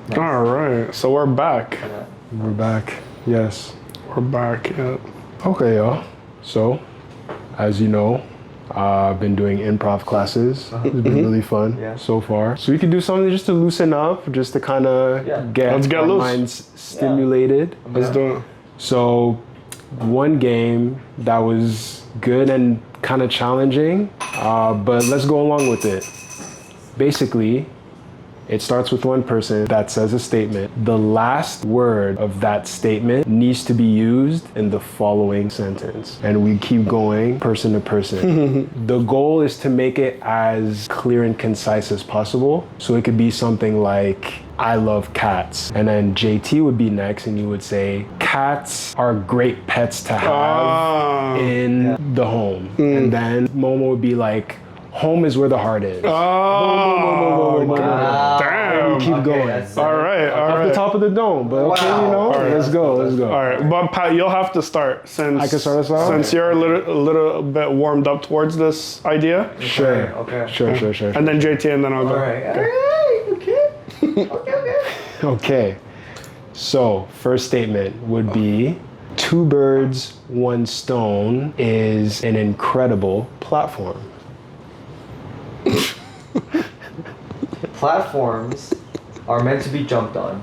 Nice. All right, so we're back. Yeah. We're back. Yes. We're back. Yeah. Okay, y'all. So, as you know, I've been doing improv classes. It's been really fun so far. So we could do something just to loosen up, just to kind of Let's get our loose. minds stimulated. Let's do it. So, one game that was good and kind of challenging, but let's go along with it. Basically, it starts with one person that says a statement. The last word of that statement needs to be used in the following sentence. And we keep going person to person. The goal is to make it as clear and concise as possible. So it could be something like, I love cats. And then JT would be next and you would say, cats are great pets to have in the home. And then Momo would be like, home is where the heart is. Oh, damn. Keep going. All right, all Off right. the top of the dome, but okay, you know, let's go. All right, but Pat, you'll have to start since I can start us off? Since you're a little bit warmed up towards this idea. Sure. Okay. Sure. And then JT, and then I'll go. All right. Okay. Okay. So, first statement would be, two birds, one stone is an incredible platform. Platforms are meant to be jumped on.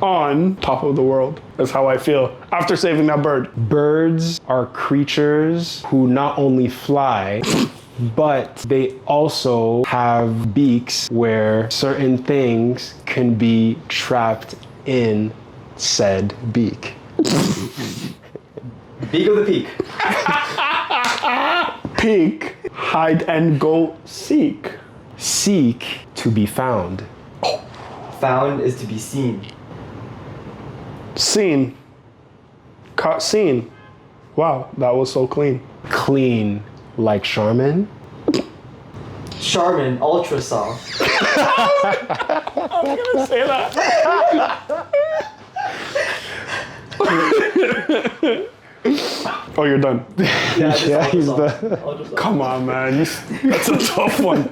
On top of the world is how I feel after saving that bird. Birds are creatures who not only fly, but they also have beaks where certain things can be trapped in said beak. Beak of the peak. Peek, hide and go seek. Seek to be found. Found is to be seen. Seen. Caught seen. Wow, that was so clean. Clean like Charmin. Charmin, ultra soft. Say that. Oh, you're done. Yeah, he's Come on, man. That's a tough one.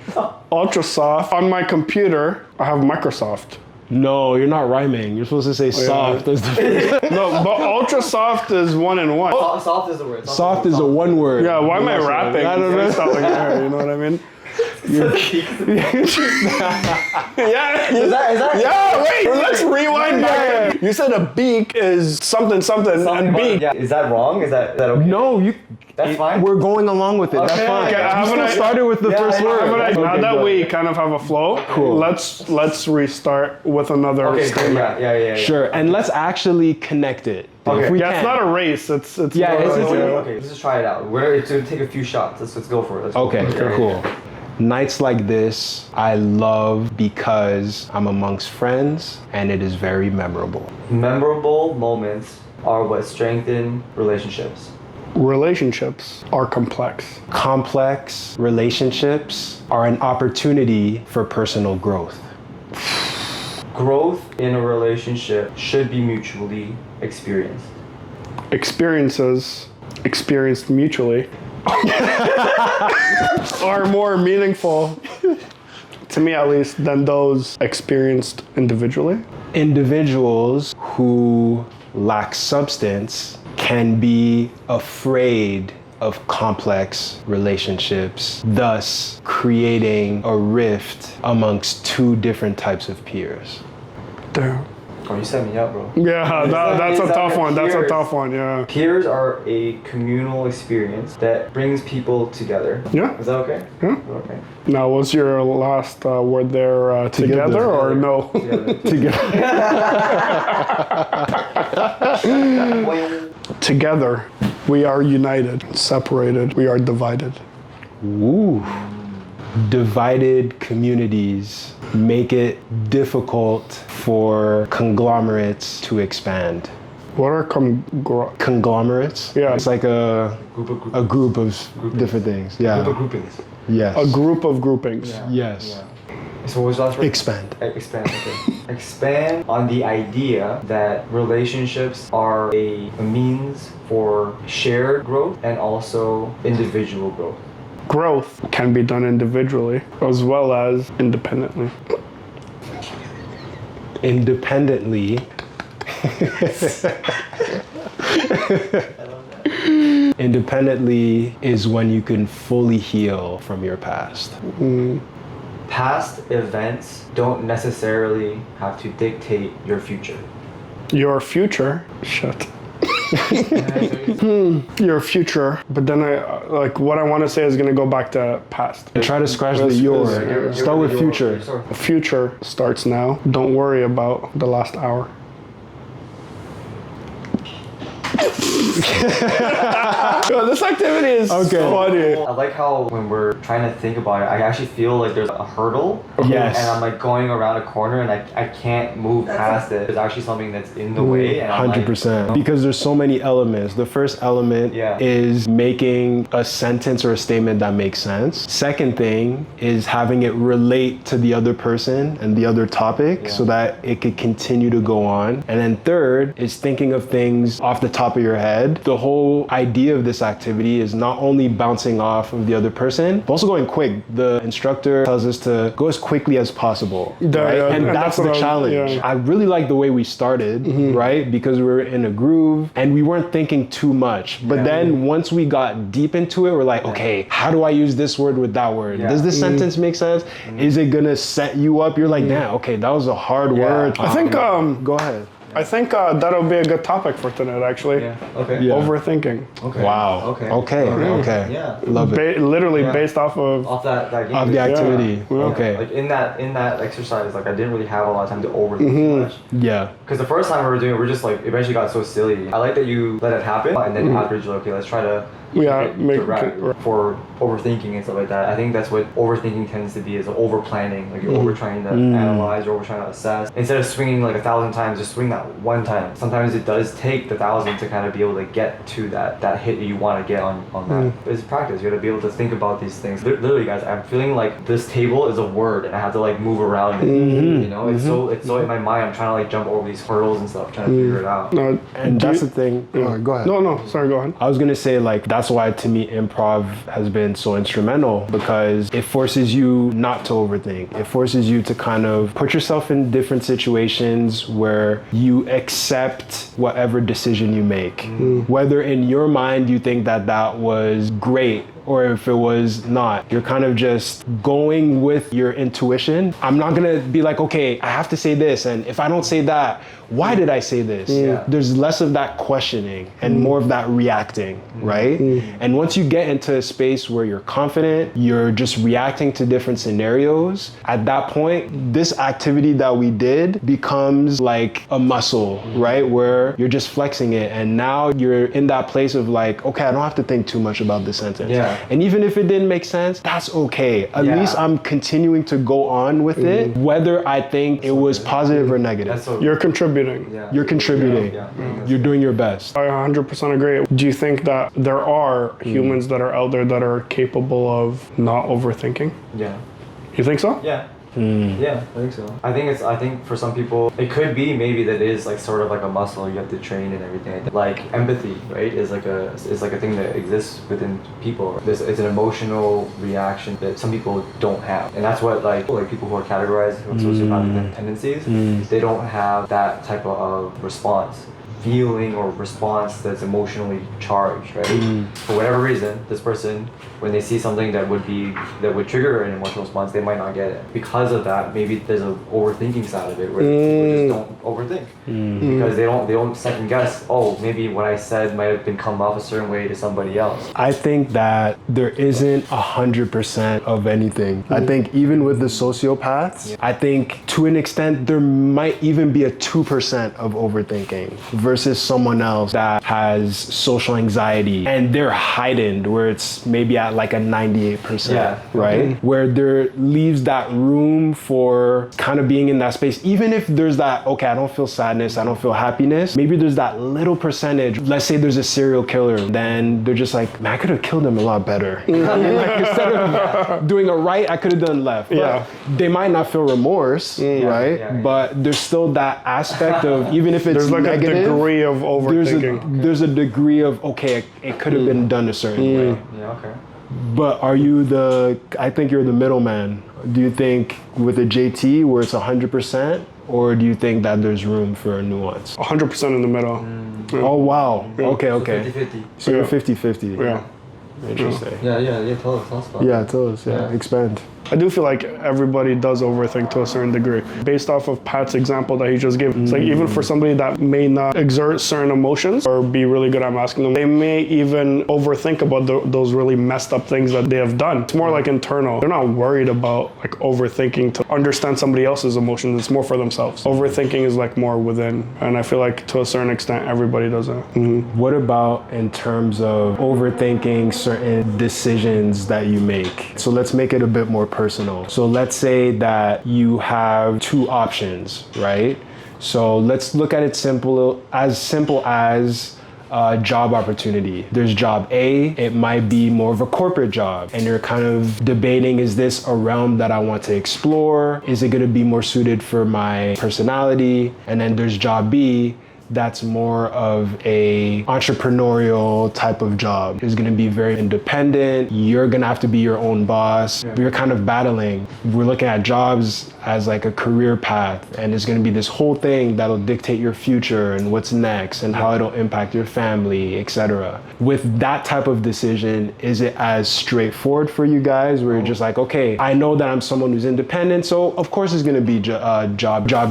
Ultra soft. On my computer, I have Microsoft. No, you're not rhyming. You're supposed to say soft. As the No, but ultra soft is one in one. Soft is the word. soft is a one word. Yeah, why am I rapping? I don't know. Freestyling here, you know what I mean? Yeah. Is that? Yeah, wait, let's rewind back. You said a beak is something and beak. Yeah. Is that wrong? Is that okay? No, That's fine. We're going along with it. That's Okay. fine. Okay, You haven't still I- started with the first word. Now Okay, that go we ahead. kind of have a flow, Cool. let's restart with another Okay, cool. statement. Yeah. Sure, and let's actually connect it. Okay. If we Yeah, can. it's not a race. It's Yeah, more it's- like- Okay, let's just try it out. It's gonna take a few shots. Let's go for it. Let's go Okay, for it. cool. Nights like this, I love because I'm amongst friends and it is very memorable. Memorable moments are what strengthen relationships. Relationships are complex. Complex relationships are an opportunity for personal growth. Growth in a relationship should be mutually experienced. Experiences experienced mutually are more meaningful, to me at least, than those experienced individually. Individuals who lack substance can be afraid of complex relationships, thus creating a rift amongst two different types of peers. Damn. Oh, you set me up, bro. Yeah, that's a Is that tough one. That's a peers? tough one, yeah. Peers are a communal experience that brings people together. Yeah. Is that okay? Yeah. Okay. Now, was your last word there together or no? Together, we are united. Separated, we are divided. Ooh. Divided communities make it difficult for conglomerates to expand. What are Conglomerates? Yeah. It's like a group of different things. Yeah. groupings. Yes. a group of groupings? Yeah. Yes. Yeah. So what was the last word? Expand. Expand, okay. Expand on the idea that relationships are a means for shared growth and also individual growth. Growth can be done individually as well as independently. Independently. Independently is when you can fully heal from your past. Past events don't necessarily have to dictate your future. Your future. Shut. Your future, but then what I want to say is gonna go back to past. Try to scratch the your. Start with future. Future starts now. Don't worry about the last hour. Yo, this activity is funny. I like how when we're trying to think about it, I actually feel like there's a hurdle. Yes. And I'm like going around a corner and I can't move past it. There's actually something that's in the way. And 100%. Because there's so many elements. The first element is making a sentence or a statement that makes sense. Second thing is having it relate to the other person and the other topic so that it could continue to go on. And then third is thinking of things off the top of your head. The whole idea of this activity is not only bouncing off of the other person, but also going quick. The instructor tells us to go as quickly as possible, right? And that's the challenge. I really like the way we started, right? Because we were in a groove and we weren't thinking too much. But then once we got deep into it, we're like, okay, how do I use this word with that word? Does this sentence make sense? Is it gonna set you up? You're like, nah, okay, that was a hard word. I think, go ahead. I think that'll be a good topic for tonight, actually. Yeah. Okay. Yeah. Overthinking. Okay. Wow. Okay. Yeah. Love it. Literally based off of that game. Of the activity. Yeah. Okay. Like in that exercise, like I didn't really have a lot of time to overthink too much. Yeah. Because the first time we were doing it, we're just like eventually got so silly. I like that you let it happen, and then afterwards you're like, okay, let's try to for overthinking and stuff like that. I think that's what overthinking tends to be, is over planning. Like you're over trying to analyze, you're over trying to assess. Instead of swinging like 1,000 times, just swing that one time. Sometimes it does take the 1,000 to kind of be able to get to that hit that you want to get on that. But it's practice. You got to be able to think about these things. Literally, guys, I'm feeling like this table is a word, and I have to like move around it. You know, it's so in my mind. I'm trying to like jump over these hurdles and stuff, trying to figure it out. No, And that's the thing. Go ahead. No, sorry, go ahead. I was gonna say, like, that's why to me improv has been so instrumental, because it forces you not to overthink. It forces you to kind of put yourself in different situations where you accept whatever decision you make. Whether in your mind you think that was great or if it was not. You're kind of just going with your intuition. I'm not gonna be like, okay, I have to say this, and if I don't say that, why did I say this? There's less of that questioning and more of that reacting, right? And once you get into a space where you're confident, you're just reacting to different scenarios, at that point, this activity that we did becomes like a muscle, right? Where you're just flexing it, and now you're in that place of like, okay, I don't have to think too much about this sentence. And even if it didn't make sense, that's okay. At least I'm continuing to go on with it, whether I think it was positive or negative. You're contributing. You're contributing. You're doing your best. I 100% agree. Do you think that there are humans that are out there that are capable of not overthinking? Yeah. You think so? Yeah. Yeah, I think so. I think for some people, it could be maybe that it is like sort of like a muscle you have to train and everything. Like empathy, right, is like a thing that exists within people. It's an emotional reaction that some people don't have, and that's what like people who are categorized with sociopathic tendencies, they don't have that type of response. Feeling or response that's emotionally charged, right? For whatever reason, this person, when they see something that would trigger an emotional response, they might not get it. Because of that, maybe there's an overthinking side of it where people just don't overthink because they don't second guess. Oh, maybe what I said might have been come off a certain way to somebody else. I think that there isn't 100% of anything. I think even with the sociopaths, I think to an extent there might even be a 2% of overthinking versus someone else that has social anxiety and they're heightened, where it's maybe at like a 98%, right? Where there leaves that room for kind of being in that space. Even if there's that, okay, I don't feel sadness, I don't feel happiness, maybe there's that little percentage. Let's say there's a serial killer, then they're just like, man, I could have killed him a lot better. Like, instead of doing a right, I could have done left. But they might not feel remorse, right? But there's still that aspect of, even if it's there's like negative, a degree of overthinking. There's a degree of, okay, it could have been done a certain way. Yeah, okay. But I think you're the middleman. Do you think with a JT where it's 100%, or do you think that there's room for a nuance? 100% in the middle. Oh, wow. Yeah. Okay. 50-50. So you're 50-50. Yeah. Interesting. Yeah, tell us about it. Yeah, tell us. Yeah, expand. I do feel like everybody does overthink to a certain degree. Based off of Pat's example that he just gave, it's like even for somebody that may not exert certain emotions or be really good at masking them, they may even overthink about those really messed up things that they have done. It's more like internal. They're not worried about like overthinking to understand somebody else's emotions. It's more for themselves. Overthinking is like more within. And I feel like to a certain extent, everybody does it. What about in terms of overthinking certain decisions that you make? So let's make it a bit more personal. So let's say that you have two options, right? So let's look at it simple as job opportunity. There's job A, it might be more of a corporate job, and you're kind of debating, is this a realm that I want to explore? Is it going to be more suited for my personality? And then there's job B, that's more of a entrepreneurial type of job. It's gonna be very independent. You're gonna have to be your own boss. Yeah. You're kind of battling. We're looking at jobs as like a career path, and it's gonna be this whole thing that'll dictate your future and what's next and how it'll impact your family, etc. With that type of decision, is it as straightforward for you guys where you're just like, okay, I know that I'm someone who's independent, so of course it's gonna be job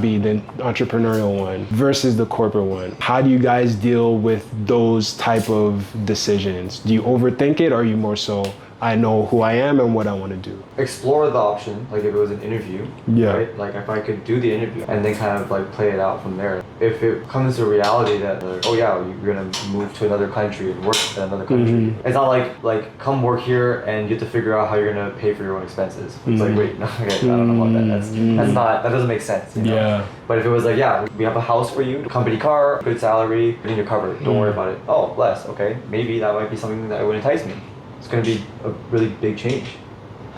B, the entrepreneurial one, versus the corporate one. How do you guys deal with those type of decisions? Do you overthink it, or are you more so, I know who I am and what I want to do? Explore the option, like if it was an interview, yeah. Right? Like if I could do the interview and then kind of like play it out from there. If it comes to reality that like, oh yeah, you're gonna move to another country and work in another country. It's not like come work here and you have to figure out how you're gonna pay for your own expenses. It's like, wait, no, okay, I don't know about that. That doesn't make sense. You know? Yeah. But if it was like, yeah, we have a house for you, company car, good salary, everything you're covered, don't worry about it. Oh, bless, okay, maybe that might be something that would entice me. It's going to be a really big change,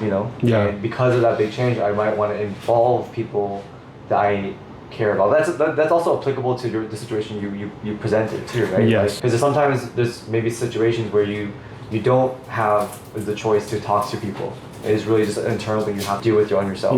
you know? Yeah. And because of that big change, I might want to involve people that I care about. That's also applicable to the situation you presented too, right? Yes. Because sometimes there's maybe situations where you don't have the choice to talk to people. It's really just an internal thing you have to deal with on yourself.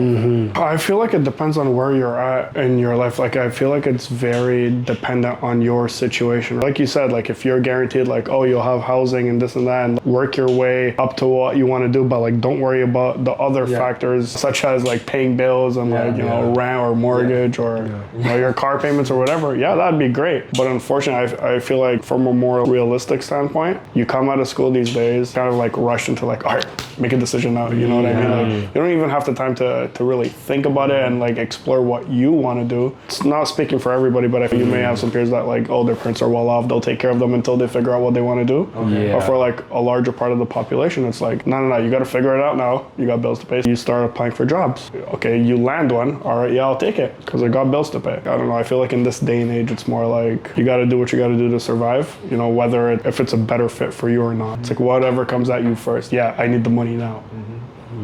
I feel like it depends on where you're at in your life. Like I feel like it's very dependent on your situation. Like you said, like if you're guaranteed like, oh, you'll have housing and this and that, and work your way up to what you want to do, but like don't worry about the other factors such as like paying bills and like, you know, rent or mortgage or you know, your car payments or whatever. Yeah, that'd be great. But unfortunately, I feel like from a more realistic standpoint, you come out of school these days kind of like rush into like, all right, make a decision now. You know what I mean? Like, you don't even have the time to really think about it and like explore what you want to do. It's not speaking for everybody, but you may have some peers that like, oh, their parents are well off, they'll take care of them until they figure out what they want to do. But for like a larger part of the population, it's like, no, you got to figure it out now. You got bills to pay. You start applying for jobs. Okay, you land one. All right, yeah, I'll take it because I got bills to pay. I don't know. I feel like in this day and age, it's more like you got to do what you got to do to survive. You know, whether if it's a better fit for you or not. It's like whatever comes at you first. Yeah, I need the money now.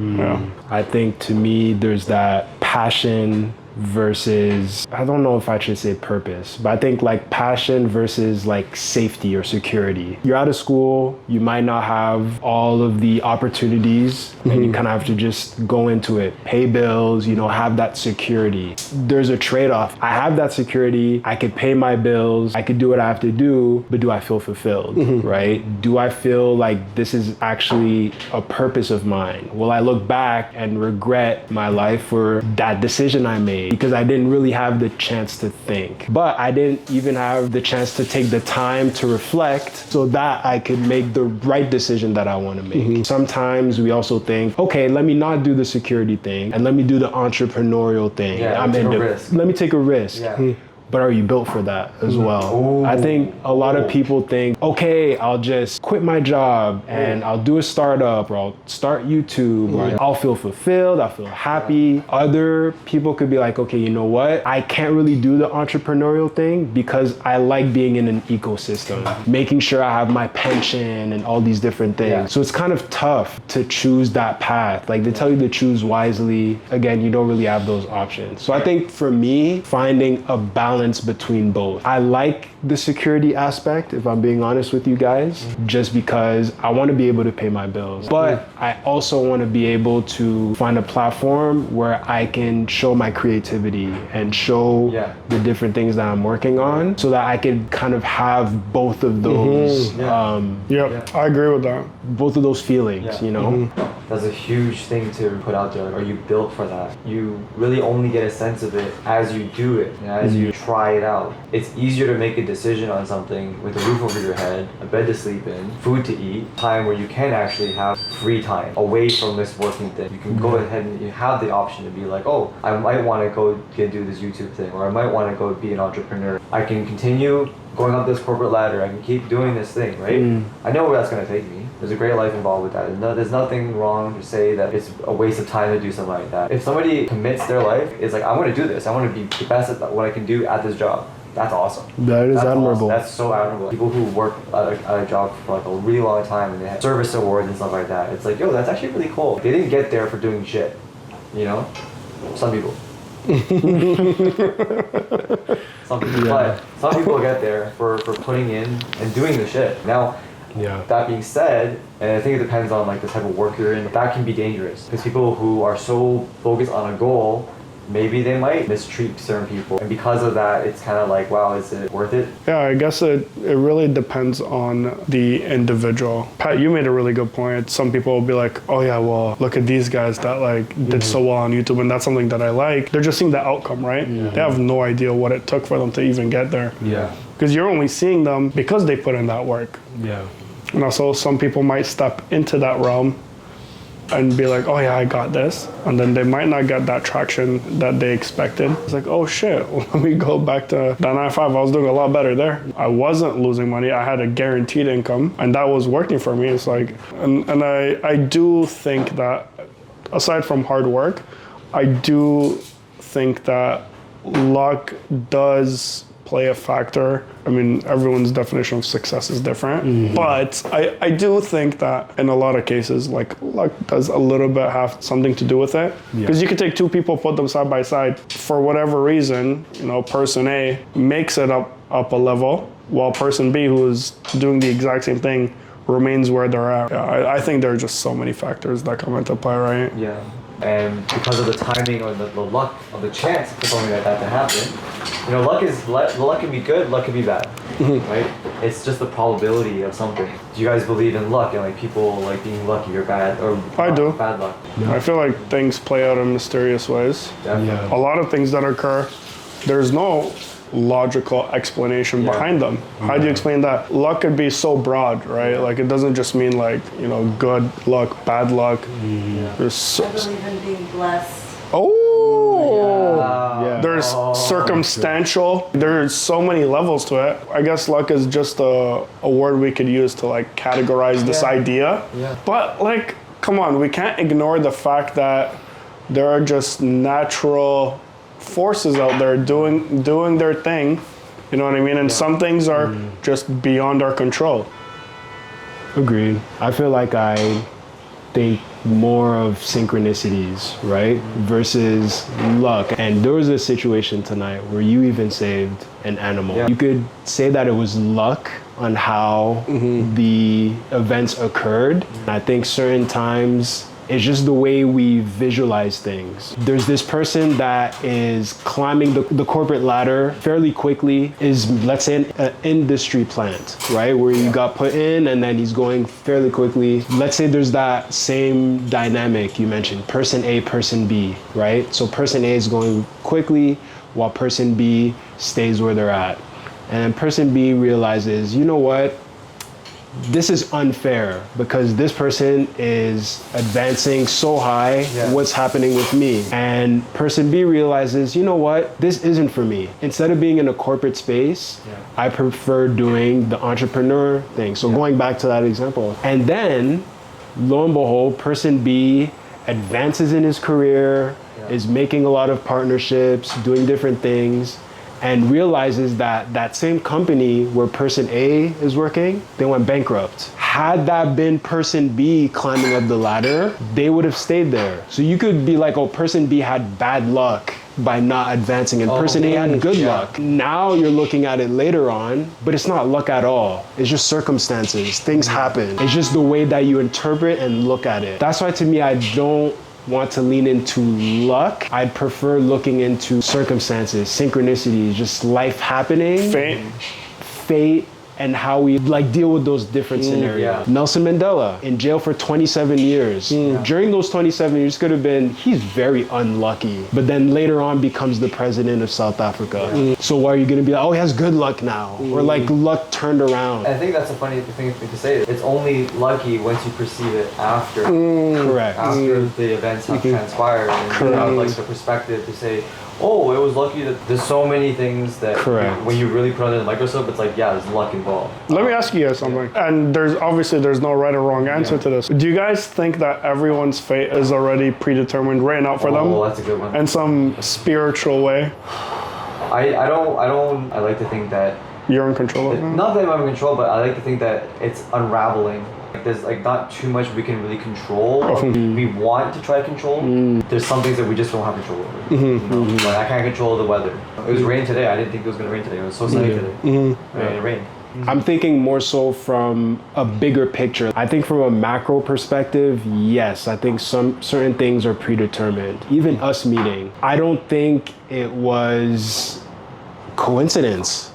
Yeah. I think to me, there's that passion versus, I don't know if I should say purpose, but I think like passion versus like safety or security. You're out of school, you might not have all of the opportunities and you kind of have to just go into it, pay bills, you know, have that security. There's a trade-off. I have that security, I could pay my bills, I could do what I have to do, but do I feel fulfilled, right? Do I feel like this is actually a purpose of mine? Will I look back and regret my life for that decision I made? Because I didn't really have the chance to think. But I didn't even have the chance to take the time to reflect so that I could make the right decision that I want to make. Sometimes we also think, okay, let me not do the security thing and let me do the entrepreneurial thing. Yeah, let me take a risk. Yeah. But are you built for that as well? I think a lot of people think, okay, I'll just quit my job and I'll do a startup or I'll start YouTube or I'll feel fulfilled, I'll feel happy. Other people could be like, okay, you know what? I can't really do the entrepreneurial thing because I like being in an ecosystem, making sure I have my pension and all these different things. So it's kind of tough to choose that path. Like they tell you to choose wisely. Again, you don't really have those options. So I think for me, finding a balance balance between both. I like the security aspect, if I'm being honest with you guys, just because I want to be able to pay my bills. But I also want to be able to find a platform where I can show my creativity and show the different things that I'm working on, so that I could kind of have both of those I agree with that. both of those feelings, you know? That's a huge thing to put out there. Like, are you built for that? You really only get a sense of it as you do it, and as you try it out. It's easier to make a decision on something with a roof over your head, a bed to sleep in, food to eat, time where you can actually have free time away from this working thing. You can go ahead and you have the option to be like, oh, I might want to go do this YouTube thing, or I might want to go be an entrepreneur. I can continue going up this corporate ladder. I can keep doing this thing, right? I know where that's going to take me. There's a great life involved with that. There's nothing wrong to say that it's a waste of time to do something like that. If somebody commits their life, it's like, I want to do this. I want to be the best at what I can do at this job. That's awesome. That's admirable. Awesome. That's so admirable. People who work at a job for like a really long time and they have service awards and stuff like that. It's like, yo, that's actually really cool. They didn't get there for doing shit, you know? Some people. But some people get there for putting in and doing the shit. Now, that being said, and I think it depends on like the type of work you're in, that can be dangerous because people who are so focused on a goal, maybe they might mistreat certain people, and because of that, it's kind of like, wow, is it worth it? Yeah, I guess it really depends on the individual. Pat, you made a really good point. Some people will be like, oh yeah, well, look at these guys that like did so well on YouTube, and that's something that I like. They're just seeing the outcome, right? They have no idea what it took for them to even get there. Because you're only seeing them because they put in that work. And also, some people might step into that realm and be like, oh yeah, I got this. And then they might not get that traction that they expected. It's like, oh shit, let me go back to that 9 to 5. I was doing a lot better there. I wasn't losing money. I had a guaranteed income and that was working for me. It's like, and I do think that aside from hard work, I do think that luck does play a factor. I mean, everyone's definition of success is different, but I do think that in a lot of cases, like luck does a little bit have something to do with it. Because you could take two people, put them side by side, for whatever reason, you know, person A makes it up a level, while person B, who is doing the exact same thing, remains where they're at. I think there are just so many factors that come into play, right? Yeah. And because of the timing or the luck of the chance for something like that to happen, you know, luck can be good, luck can be bad, right? It's just the probability of something. Do you guys believe in luck and like people like being lucky or bad or I do. Bad luck? I feel like things play out in mysterious ways. Definitely. A lot of things that occur, there's no logical explanation behind them. How do you explain that? Luck could be so broad, right? Like it doesn't just mean like, you know, good luck, bad luck. There's I believe in being blessed. There's circumstantial. There's so many levels to it. I guess luck is just a word we could use to like categorize this idea. But like, come on, we can't ignore the fact that there are just natural forces out there doing their thing, you know what I mean? And some things are just beyond our control. Agreed. I feel like I think more of synchronicities, right? Versus luck. And there was a situation tonight where you even saved an animal. You could say that it was luck on how the events occurred. I think certain times it's just the way we visualize things. There's this person that is climbing the corporate ladder fairly quickly, is, let's say, an industry plant, right? Where you got put in and then he's going fairly quickly. Let's say there's that same dynamic you mentioned, person A, person B, right? So person A is going quickly while person B stays where they're at. And person B realizes, you know what? This is unfair because this person is advancing so high. What's happening with me? And person B realizes, you know what? This isn't for me. Instead of being in a corporate space, I prefer doing the entrepreneur thing. So going back to that example. And then, lo and behold, person B advances in his career, is making a lot of partnerships, doing different things, and realizes that that same company where person A is working, they went bankrupt. Had that been person B climbing up the ladder, they would have stayed there. So you could be like, oh, person B had bad luck by not advancing. And person A had good luck. Now you're looking at it later on, but it's not luck at all. It's just circumstances. Things happen. It's just the way that you interpret and look at it. That's why to me, I don't want to lean into luck. I'd prefer looking into circumstances, synchronicities, just life happening. Fate. And how we like deal with those different scenarios. Nelson Mandela in jail for 27 years. During those 27 years could have been, he's very unlucky, but then later on becomes the president of South Africa. So why are you gonna be like, oh, he has good luck now? Or like luck turned around. I think that's a funny thing to say. It's only lucky once you perceive it after. Correct. After the events have transpired and you have like the perspective to say, oh, it was lucky that there's so many things that when you really put under the microscope, it's like, yeah, there's luck involved. Let me ask you guys something. And there's no right or wrong answer to this. Do you guys think that everyone's fate is already predetermined, written out for them? Oh, that's a good one. In some spiritual way? I don't. I like to think that You're in control of it? not that I'm in control, but I like to think that it's unraveling. Like, there's like not too much we can really control. Or we want to try to control. There's some things that we just don't have control over. You know? Like I can't control the weather. It was rain today. I didn't think it was gonna rain today. It was so sunny today. And it rained. I'm thinking more so from a bigger picture. I think from a macro perspective, yes, I think some certain things are predetermined. Even us meeting, I don't think it was coincidence.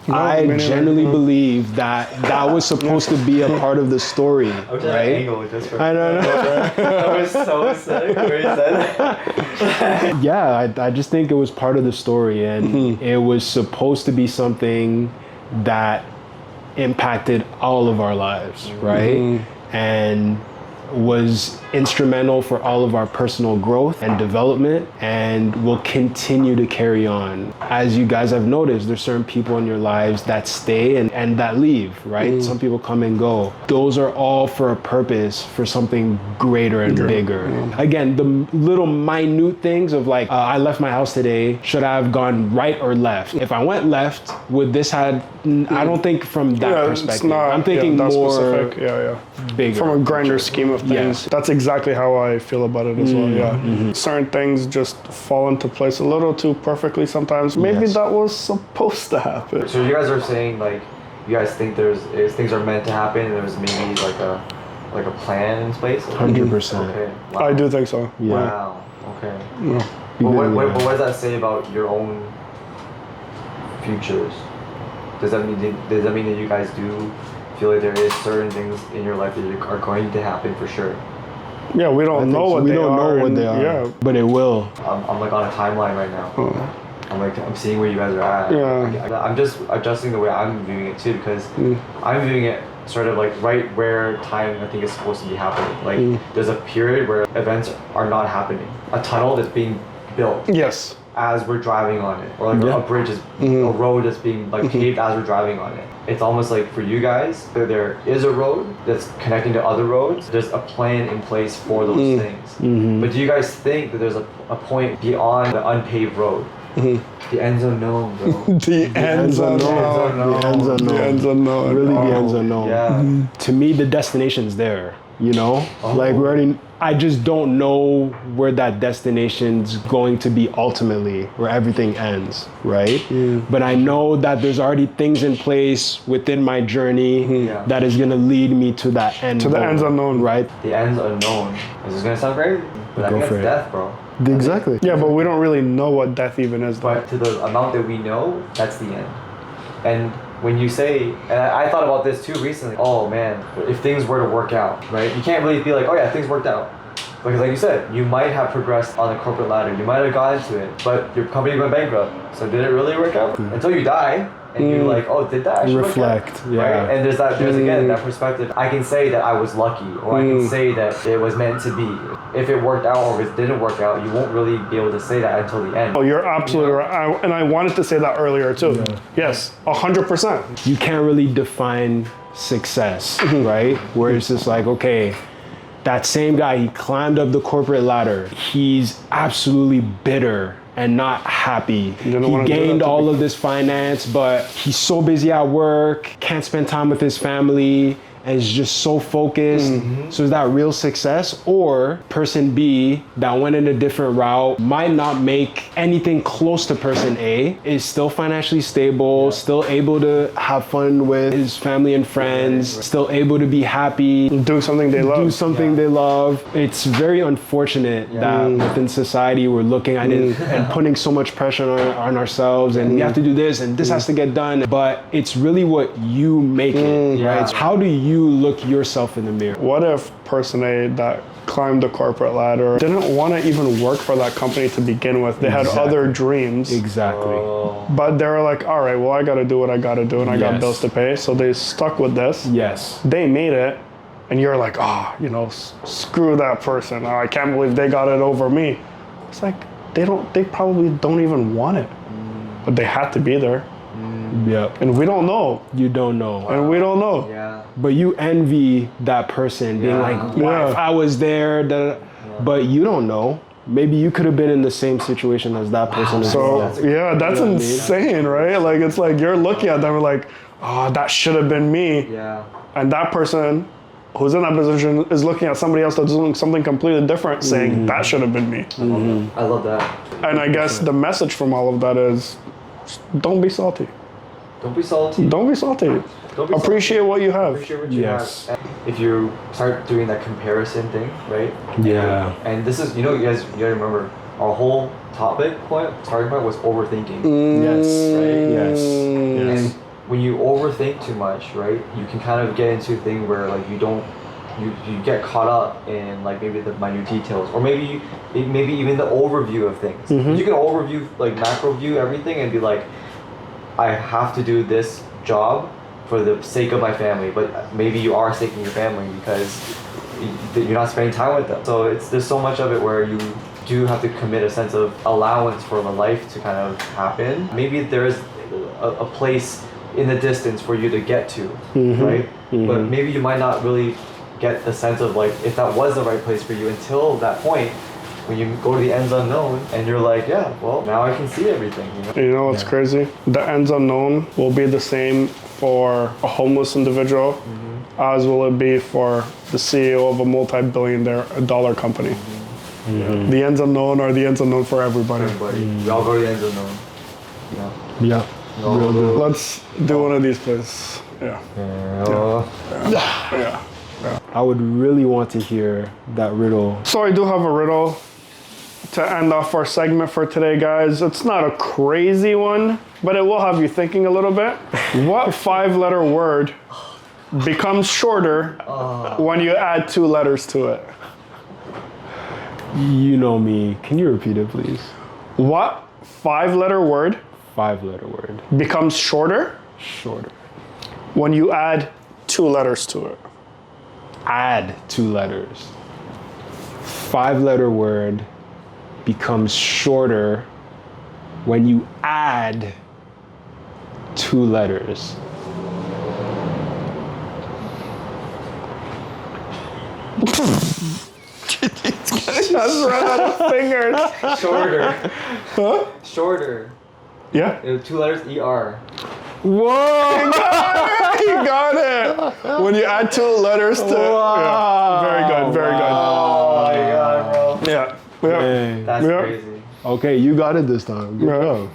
I genuinely believe that that was supposed to be a part of the story, right? I don't know. That was so sick where you said that. Yeah, I just think it was part of the story, and it was supposed to be something that impacted all of our lives, right? And was instrumental for all of our personal growth and development, and will continue to carry on. As you guys have noticed, there's certain people in your lives that stay and that leave, right? Some people come and go. Those are all for a purpose, for something greater and bigger. Again, the little minute things of like, I left my house today, should I have gone right or left? If I went left, would this had, I don't think from that perspective. I'm thinking more specific. bigger. From a grander scheme of things. That's exactly how I feel about it as well, Certain things just fall into place a little too perfectly sometimes. Maybe that was supposed to happen. So you guys are saying like, you guys think things are meant to happen and there's maybe like a plan in place? 100%. Okay. Wow. I do think so. Yeah. Wow. Okay. Well, what does that say about your own futures? Does that mean that you guys do feel like there is certain things in your life that are going to happen for sure? Yeah, we don't know what they are. Yeah, but it will. I'm like on a timeline right now. I'm seeing where you guys are at. Yeah. I'm just adjusting the way I'm viewing it too, because I'm viewing it sort of like right where time I think is supposed to be happening. Like there's a period where events are not happening. A tunnel that's being built. Yes. As we're driving on it, or like a bridge is a road that's being like paved as we're driving on it. It's almost like for you guys, there is a road that's connecting to other roads. There's a plan in place for those things. But do you guys think that there's a point beyond the unpaved road? The end's unknown, bro. The end's unknown. The end's unknown. Really, the end's unknown. Yeah. To me, the destination's there. You know, like I just don't know where that destination's going to be ultimately, where everything ends, right? But I know that there's already things in place within my journey that is gonna lead me to that end. To the end's unknown, right? The end's unknown. This is gonna sound crazy, but I think it's death, bro. Exactly. Yeah, but we don't really know what death even is. But to the amount that we know, that's the end. And when you say, and I thought about this too recently, oh man, if things were to work out, right? You can't really be like, oh yeah, things worked out. Because like you said, you might have progressed on the corporate ladder, you might have got into it, but your company went bankrupt. So did it really work out? Until you die, and you're like, oh, did that actually reflect? Work out? Right? And there's again that perspective. I can say that I was lucky, or I can say that it was meant to be. If it worked out or if it didn't work out, you won't really be able to say that until the end. Oh, you're absolutely right. And I wanted to say that earlier too. Yes, 100%. You can't really define success, right? Where it's just like, okay, that same guy, he climbed up the corporate ladder. He's absolutely bitter and not happy. He gained all of this finance, but he's so busy at work, can't spend time with his family, and is just so focused. So is that real success? Or person B that went in a different route might not make anything close to person A, is still financially stable, still able to have fun with his family and friends, still able to be happy, Do something they love. do something they love. It's very unfortunate that within society we're looking at it and putting so much pressure on ourselves, and we have to do this and this has to get done. But it's really what you make it, right? How do you look yourself in the mirror? What if person A that climbed the corporate ladder didn't want to even work for that company to begin with? They had other dreams. Exactly. But they were like, all right, well, I got to do what I got to do, and I got Yes. bills to pay. So they stuck with this. Yes. They made it, and you're like, screw that person. Oh, I can't believe they got it over me. It's like, they probably don't even want it. But they had to be there. Yep. And we don't know. You don't know. And we don't know. Yeah. But you envy that person being like, wow, if I was there, but you don't know. Maybe you could have been in the same situation as that person. as So, well. that's You know what I mean? insane, right? Like, it's like you're looking at them and like, oh, that should have been me. Yeah. And that person who's in that position is looking at somebody else that's doing something completely different, saying, that should have been me. I love that. And I guess the message from all of that is, don't be salty. Don't be salty. Don't be salty. Don't be Appreciate what you have. Appreciate what you Yes. have. If you start doing that comparison thing, right? Yeah. And this is, you guys remember our whole starting point was overthinking. Yes. Right? Yes. And Yes. when you overthink too much, right, you can kind of get into a thing where like you get caught up in like maybe the minute details, or maybe even the overview of things. You can overview, like macro view everything and be like, I have to do this job for the sake of my family, but maybe you are taking your family because you're not spending time with them. So there's so much of it where you do have to commit a sense of allowance for the life to kind of happen. Maybe there is a place in the distance for you to get to, right? But maybe you might not really get the sense of like if that was the right place for you until that point when you go to the ends unknown and you're like, yeah, well, now I can see everything. You know what's crazy? The ends unknown will be the same for a homeless individual as will it be for the CEO of a multi-billion-dollar company. The ends unknown are the ends unknown for everybody. We all go to the ends unknown. Yeah. Let's do one of these, please. Yeah. I would really want to hear that riddle. So I do have a riddle to end off our segment for today, guys. It's not a crazy one, but it will have you thinking a little bit. What 5-letter word becomes shorter when you add 2 letters to it? You know me. Can you repeat it, please? What 5-letter word 5-letter word. becomes shorter Shorter. when you add 2 letters to it? Add 2 letters. 5-letter word becomes shorter when you add 2 letters. That's right out of fingers. Shorter. Huh? Shorter. Yeah. 2 letters, ER. Whoa! You got it. When you add 2 letters to yeah. Very good. Very good. Oh my god, bro. Yeah. Yeah. Dang. That's Yeah. crazy. Okay, you got it this time. Good Yeah. job.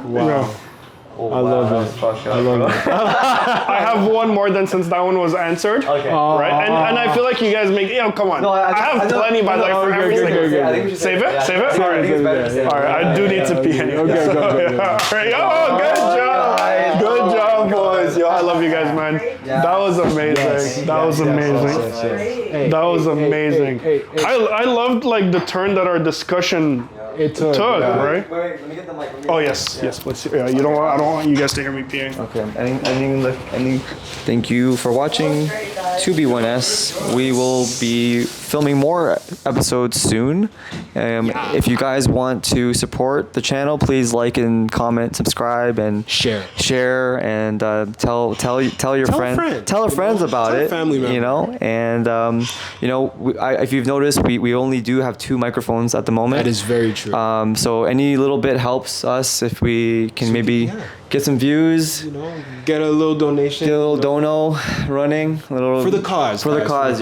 Wow. Yeah. Oh, I love that it. was fucked up, I love bro. it. I have one more than since that one was answered. Okay. Right? And I feel like you guys make, come on. No, I have plenty by the way for every single. I think we should Save it? Yeah, Save it? I Alright. think it's better to save it. All right, I do need to pee anyway. Okay, go. Alright, good job. guys. Good Oh job, my God. boys. Yo, I love you guys, man. Yeah. That was amazing. Yes. That was Yes, amazing. yes, yes. Hey, That was amazing. hey. I loved like the turn that our discussion It took. took, yeah. right? Wait, let me get the mic. Oh yes, yes. Let's see. Yeah, you don't want. I don't want you guys to hear me peeing. Okay, ending. Thank you for watching 2B1S. We will be filming more episodes soon. If you guys want to support the channel, please like and comment, subscribe, and share, and tell your friends, tell our friends about it. Family member. You know, and if you've noticed, we only do have 2 microphones at the moment. That is very true. So any little bit helps us if we can get some views. Get a little donation. Get a little dono running. A little for the cause. For the cause,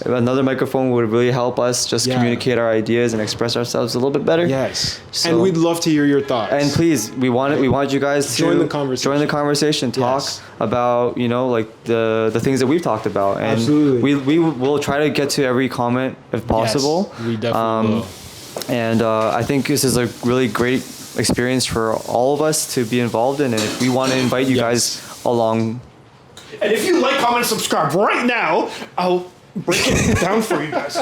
another microphone would really help us just communicate our ideas and express ourselves a little bit better. Yes. So, and we'd love to hear your thoughts. And please, we want you guys to join the conversation. Talk about like the things that we've talked about. And absolutely. We will try to get to every comment if possible. Yes, we definitely will. And I think this is a really great experience for all of us to be involved in, and if we want to invite you guys along. And if you like, comment, subscribe right now, I'll break it down for you guys.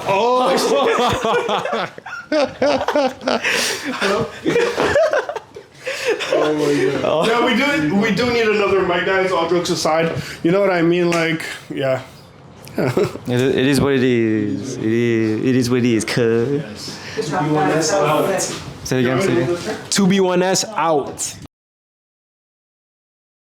Oh my god. Yeah, we do need another mic, guys, all jokes aside. You know what I mean? Like, yeah. It is what it is. It is what it is, cuz. Yes. Say it again. 2B1S out.